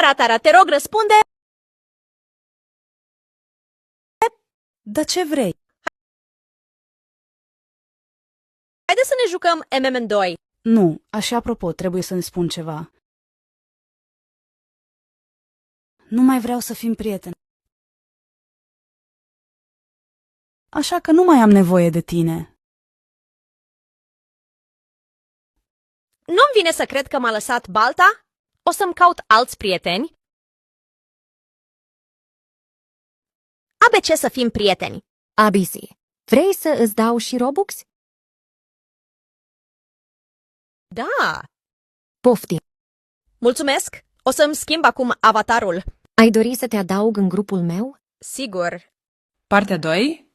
Tara, te rog, răspunde! Dar ce vrei? Haide să ne jucăm MM2. Nu, așa apropo, trebuie să-mi spun ceva. Nu mai vreau să fim prieteni. Așa că nu mai am nevoie de tine. Nu-mi vine să cred că m-a lăsat balta. O să-mi caut alți prieteni. ABC să fim prieteni. ABC. Vrei să îți dau și Robux? Da, Poftim. mulțumesc. O să-mi schimb acum avatarul. Ai dori să te adaug în grupul meu? Sigur. Partea 2.